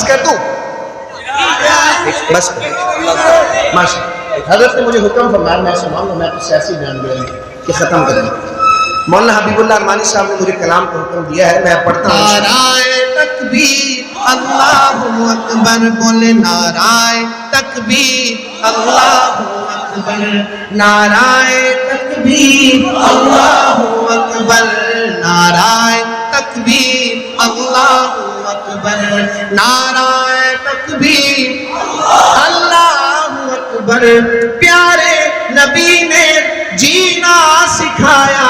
بس کر دوں؟ بس ماشاء حضرت نے مجھے حکم فرمایا، میں سناؤں گا، میں تو سیاسی بیان دے رہا ہوں کہ ختم کریں۔ مولانا حبیب اللہ ارمانی صاحب نے مجھے کلام کا حکم دیا ہے، میں پڑھتا ہوں۔ نعرہ تکبیر اللہ اکبر، بولے نعرہ تکبیر اللہ اکبر، نعرہ تکبیر اللہ اکبر، نعرہ تکبیر اللہ اکبر، نعرہ تکبیر اللہ اکبر۔ پیارے نبی نے جینا سکھایا،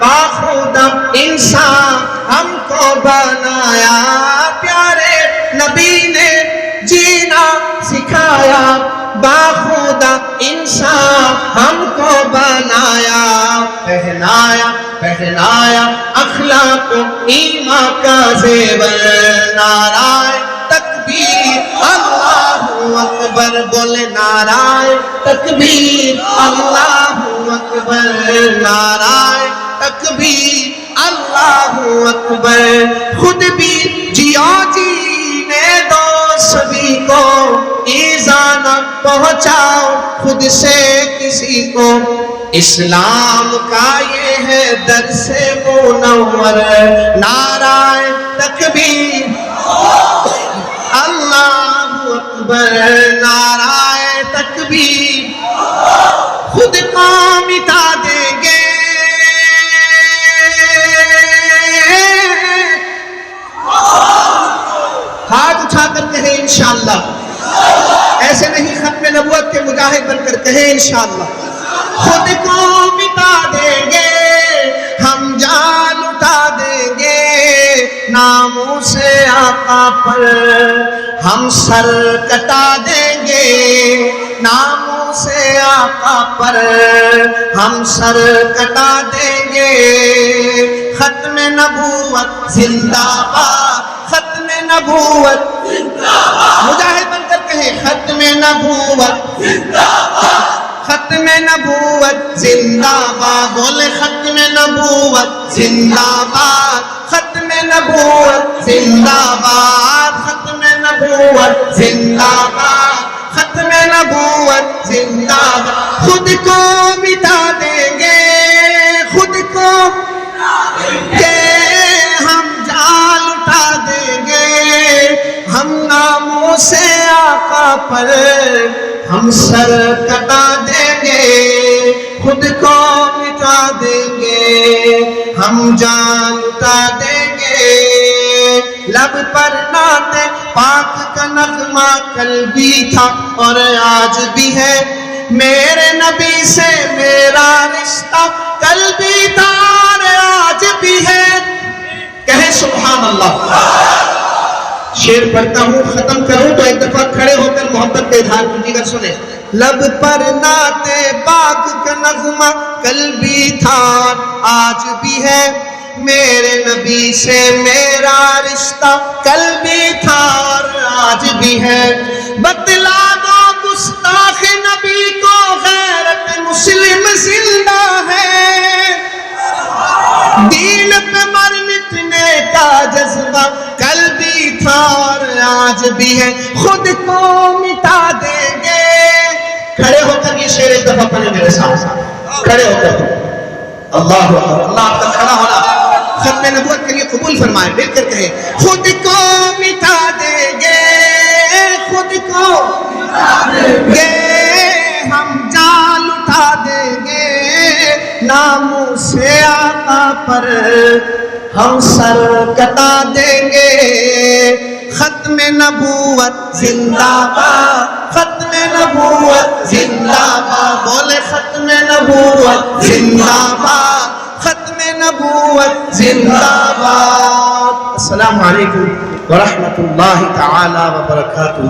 باخودہ انسان ہم کو بنایا۔ پیارے نبی نے جینا سکھایا، باخودہ انسان ہم کو بنایا۔ پہنایا اخلاق ایمان کا زیور، نعرہ تکبیر اللہ اکبر، بولے نعرہ تکبیر اللہ اکبر، نعرہ تکبیر اللہ اکبر۔ خود بھی جیو جینے دو سبھی کو، ایذا نہ پہنچاؤ خود سے کسی کو۔ اسلام کا یہ ہے درس منور، نعرہ تکبیر اللہ اکبر، نعرہ تکبیر۔ خود کو مٹا دیں گے، ہاتھ اٹھا کر کہیں انشاءاللہ، ایسے نہیں ختم نبوت کے مجاہد بن کر کہیں انشاءاللہ۔ خود کو مٹا دیں گے، ہم جان اٹھا دیں گے، ناموں سے آقا پر ہم سر کٹا دیں گے، ناموں سے آقا پر ہم سر کٹا دیں گے۔ ختم نبوت زندہ باد، ختم نبوت زندہ باد، مجاہد بن کر کہیں ختم نبوت زندہ باد، ختم نبوت زندہ باد، بولے ختم نبوت زندہ باد، ختم نبوت زندہ باد، ختم نبوت زندہ باد، ختم نبوت زندہ باد۔ خود کو مٹا دیں گے، خود کو کہ ہم جان اٹھا دیں گے، ہم ناموں سے آقا پر ہم سر کٹا دیں گے، خود کو مٹا دیں گے، ہم جان اٹھا دیں گے۔ لب پر نعت پاک کا نغمہ کل بھی تھا اور آج بھی ہے، میرے نبی سے میرا رشتہ کل بھی تھا اور آج بھی ہے، کہیں سبحان اللہ۔ شعر پڑھتا ہوں، ختم کروں تو ایک دفعہ کھڑے ہو کر محبت کا اظہار کیجیے گا، سنیں۔ لب پر نعت پاک کا نغمہ کل بھی تھا آج بھی ہے، میرے نبی سے میرا رشتہ کل بھی تھا اور آج بھی ہے۔ بتلا دو گستاخ نبی کو غیرت مسلم زندہ ہے، دین پہ مر مٹنے کا جذبہ کل بھی تھا اور آج بھی ہے، خود کو مٹا دیں گے۔ کھڑے ہو کر یہ شعر ایک دفعہ پڑھیں میرے ساتھ، کھڑے ہو کر۔ اللہ اکبر، اللہ آپ کا کھڑا ہونا ختم نبوت کے لیے قبول فرمائے، مل کر کہیں خود کو مٹا دیں گے، خود کو مٹا دیں گے، ہم جان اٹھا دیں گے، ناموں سے آقا پر ہم سر کٹا دیں گے۔ ختم نبوت زندہ باد، ختم نبوت زندہ باد، بولے ختم نبوت زندہ باد، ختم نبوت زندہ باد۔ السلام علیکم ورحمۃ اللہ تعالی وبرکاتہ۔